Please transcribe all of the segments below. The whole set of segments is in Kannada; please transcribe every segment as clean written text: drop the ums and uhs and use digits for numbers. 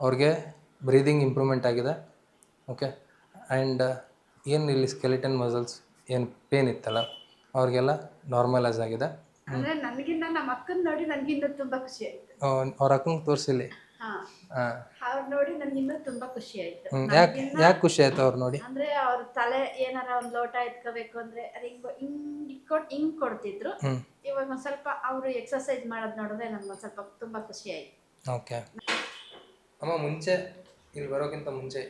ಅವ್ರಿಗೆ ಬ್ರೀದಿಂಗ್ ಇಂಪ್ರೂವ್ಮೆಂಟ್ ಆಗಿದೆ. ಓಕೆ. ಆ್ಯಂಡ್ ಏನು ಇಲ್ಲಿ ಸ್ಕೆಲಿಟನ್ ಮಸಲ್ಸ್ ಏನು ಪೇನ್ ಇತ್ತಲ್ಲ ಅವ್ರಿಗೆಲ್ಲ ನಾರ್ಮಲೈಸ್ ಆಗಿದೆ. ಅಂದ್ರೆ ನನಗಿನ್ನ ನಮ್ಮ ಅಕ್ಕನ ನೋಡಿ ನನಗಿನ್ನೂ ತುಂಬಾ ಖುಷಿ ಆಯ್ತು. ಅವ್ರ ಅಕ್ಕಂಗೆ ತೋರಿಸಿಲ್ಲಿ. ಹಾಂ, ಹಾಂ. ಅವ್ರು ನೋಡಿ ನನಗಿನ್ನೂ ತುಂಬಾ ಖುಷಿ ಆಯ್ತು. ಯಾಕೆ ಖುಷಿ ಆಯ್ತು ಅವ್ರು ನೋಡಿ? ಅಂದ್ರೆ ಅವ್ರ ತಲೆ ಏನಾರ ಒಂದು ಲೋಟ ಎತ್ಕೋಬೇಕು ಅಂದ್ರೆ ಅದು ಹಿಂಗ್ ಕೊಡ್ತಿದ್ರು. ಇವಾಗ ಒಂದ್ ಸ್ವಲ್ಪ ಅವರು ಎಕ್ಸರ್ಸೈಸ್ ಮಾಡೋದು ನೋಡಿದ್ರೆ ನನ್ಗೊಂದ್ ಸ್ವಲ್ಪ ತುಂಬಾ ಖುಷಿ ಆಯ್ತು. ಓಕೆ ಅಮ್ಮ, ಮುಂಚೆ ಇಲ್ಲಿ ಬರೋಕ್ಕಿಂತ ಮುಂಚೆ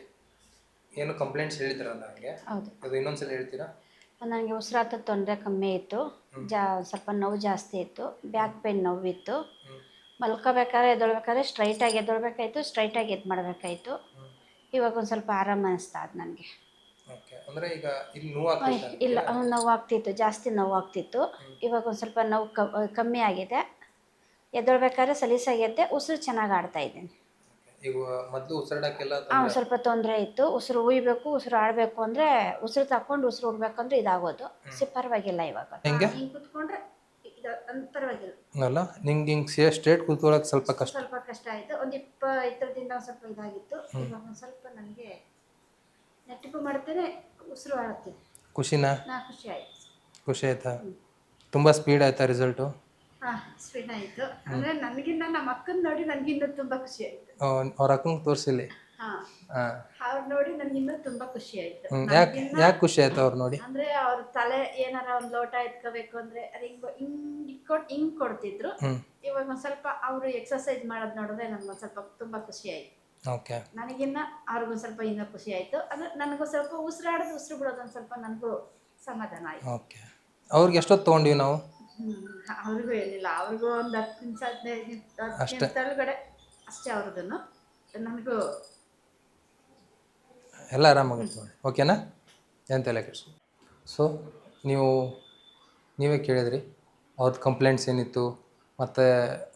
ಏನು ಕಂಪ್ಲೇಂಟ್ಸ್ ಹೇಳಿದ್ರಲ್ಲ ನನಗೆ, ಹೌದು, ಅದು ಇನ್ನೊಂದ್ಸಲ ಹೇಳ್ತೀರಾ? ನನಗೆ ಉಸಿರಾಟದ ತೊಂದರೆ ಕಮ್ಮಿ ಇತ್ತು, ಸ್ವಲ್ಪ ನೋವು ಜಾಸ್ತಿ ಇತ್ತು, ಬ್ಯಾಕ್ ಪೇನ್ ನೋವಿತ್ತು. ಮಲ್ಕೋಬೇಕಾದ್ರೆ ಎದ್ದೊಳ್ಬೇಕಾದ್ರೆ ಸ್ಟ್ರೈಟಾಗಿ ಎದ್ದೊಳ್ಬೇಕಾಯ್ತು, ಸ್ಟ್ರೈಟಾಗಿ ಎದ್ದು ಮಾಡಬೇಕಾಯ್ತು. ಇವಾಗ ಒಂದು ಸ್ವಲ್ಪ ಆರಾಮ ಅನಿಸ್ತಾ ಅದು ನನಗೆ. ಓಕೆ, ಅಂದರೆ ಈಗ ಇಲ್ಲಿ ನೋವು ಇಲ್ಲ, ನೋವು ಆಗ್ತಿತ್ತು, ಜಾಸ್ತಿ ನೋವು ಆಗ್ತಿತ್ತು. ಇವಾಗ ಒಂದು ಸ್ವಲ್ಪ ನೋವು ಕಮ್ಮಿ ಆಗಿದೆ. ಎದ್ದೊಳ್ಬೇಕಾದ್ರೆ ಸಲೀಸಾಗಿ ಎದ್ದೆ, ಉಸಿರು ಚೆನ್ನಾಗಿ ಆಡ್ತಾ ಇದ್ದೀನಿ. ಈಗ ಮೊದಲು ಉಸಿರಾಡಕ್ಕೆಲ್ಲ ಸ್ವಲ್ಪ ತೊಂದರೆ ಇತ್ತು. ಉಸಿರು ಉಯ್ಬೇಕು, ಉಸಿರು ಆಡಬೇಕು ಅಂದರೆ ಉಸಿರು ತಗೊಂಡು ಉಸಿರು ಉಡ್ಬೇಕಂದ್ರೆ ಇದಾಗೋದು. ಪರವಾಗಿಲ್ಲ ಇವಾಗ. ಹೆಂಗೆ ಕೂತ್ಕೊಂಡ್ರೆ ಪರವಾಗಿಲ್ಲ ಅಲ್ಲ, ನಿಂಗೆ ಹಿಂಗೆ ಸ್ಟ್ರೇಟ್ ಕೂತ್ಕೊಳ್ಳೋಕೆ ಸ್ವಲ್ಪ ಕಷ್ಟ ಆಯಿತು. ಒಂದು 20 ದಿನದಿಂದ ಸ್ವಲ್ಪ ಇದಾಗಿತ್ತು. ಇವಾಗ ಒಂದು ಸ್ವಲ್ಪ ನನಗೆ ನೆಟ್ಟಿಗೂ ಮಾಡ್ತೇನೆ, ಉಸಿರು ಆಡುತ್ತೆ. ಖುಷಿನಾ? ಖುಷಿ ಆಯಿತು. ಖುಷಿ ಆಯ್ತಾ? ತುಂಬ ಸ್ಪೀಡ್ ಆಯ್ತಾ ರಿಸಲ್ಟು? ಹಾಂ, ಸ್ಪೀಡ್ ಆಯಿತು. ಅಂದರೆ ನನಗಿನ್ನ ನಮ್ಮ ಅಕ್ಕನ ನೋಡಿ ನನಗಿನ್ನೂ ತುಂಬ ಖುಷಿ ಆಯಿತು. ಅವ್ರ ಅಕ್ಕಂಗೆ ತೋರಿಸಿಲ್ಲಿ. ಹಾಂ, ಹಾಂ. ಅವ್ರು ನೋಡಿ ನನಗಿನ್ನೂ ತುಂಬ ಖುಷಿ ಆಯಿತು. ಯಾಕೆ ಖುಷಿ ಆಯ್ತು ಅವ್ರು ನೋಡಿ? ಅಂದರೆ ಅವ್ರ ತಲೆ ಏನಾರ ಒಂದು ಲೋಟ ಎತ್ಕೋಬೇಕು ಅಂದರೆ ಅದು ಹಿಂಗ್ ಕೊಡ್ತಿದ್ರು. ಇವಾಗ ಒಂದು ಸ್ವಲ್ಪ ಅವರು ಎಕ್ಸರ್ಸೈಸ್ ಮಾಡೋದು ನೋಡಿದ್ರೆ ನನಗೊಂದು ಸ್ವಲ್ಪ ತುಂಬ ಖುಷಿ ಆಯಿತು. ಓಕೆ. ನನಗಿನ್ನ ಅವ್ರಿಗೊಂದು ಸ್ವಲ್ಪ ಇನ್ನೂ ಖುಷಿ ಆಯಿತು. ಅಂದರೆ ನನಗೂ ಸ್ವಲ್ಪ ಉಸಿರಾಡೋದು ಉಸಿರು ಬಿಡೋದು ಒಂದು ಸ್ವಲ್ಪ ನನಗೂ ಸಮಾಧಾನ ಆಯಿತು. ಓಕೆ. ಅವ್ರಿಗೆ ಎಷ್ಟೊತ್ತು ತೊಗೊಂಡ್ವಿ ನಾವು? ಅವ್ರಿಗೂ ಏನಿಲ್ಲ, ಅವ್ರಿಗೂ ಒಂದು 10 ನಿಮಿಷ 15 ನಿಮಿಷ ಒಳಗಡೆ ಅಷ್ಟೇ ಅವ್ರದ್ದು. ನನಗೂ ಎಲ್ಲ ಆರಾಮಾಗುತ್ತೆ ನೋಡಿ. ಓಕೆನಾ? ಏನು ತಲೆ ಕೆಡಿಸು. ಸೊ ನೀವೇ ಕೇಳಿದ್ರಿ ಅವ್ರದ್ದು ಕಂಪ್ಲೇಂಟ್ಸ್ ಏನಿತ್ತು, ಮತ್ತು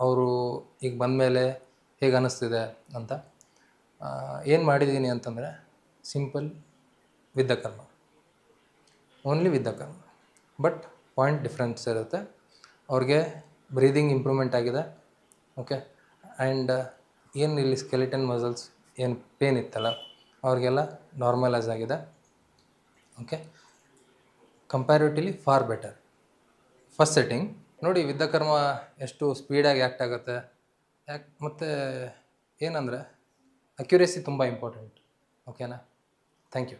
ಅವರು ಈಗ ಬಂದಮೇಲೆ ಹೇಗೆ ಅನ್ನಿಸ್ತಿದೆ ಅಂತ. ಏನು ಮಾಡಿದ್ದೀನಿ ಅಂತಂದರೆ ಸಿಂಪಲ್ ವಿದ್ದ ಕರ್ಮ, ಓನ್ಲಿ ವಿದ್ದ ಕರ್ಮ. ಬಟ್ ಪಾಯಿಂಟ್ ಡಿಫ್ರೆನ್ಸ್ ಇರುತ್ತೆ. ಅವ್ರಿಗೆ ಬ್ರೀದಿಂಗ್ ಇಂಪ್ರೂವ್ಮೆಂಟ್ ಆಗಿದೆ. ಓಕೆ. ಆ್ಯಂಡ್ ಏನು ಇಲ್ಲಿ ಸ್ಕೆಲಿಟನ್ ಮಸಲ್ಸ್ ಏನು ಪೇನ್ ಇತ್ತಲ್ಲ ಅವ್ರಿಗೆಲ್ಲ ನಾರ್ಮಲೈಸ್ ಆಗಿದೆ. Okay. Comparatively for better. First setting ನೋಡಿ, ವಿದ್ಯಕರ್ಮ ಎಷ್ಟು ಸ್ಪೀಡಾಗಿ ಆ್ಯಕ್ಟ್ ಆಗುತ್ತೆ. ಮತ್ತು ಏನಂದರೆ ಅಕ್ಯುರೇಸಿ ತುಂಬ ಇಂಪಾರ್ಟೆಂಟ್. ಓಕೆನಾ? Thank you.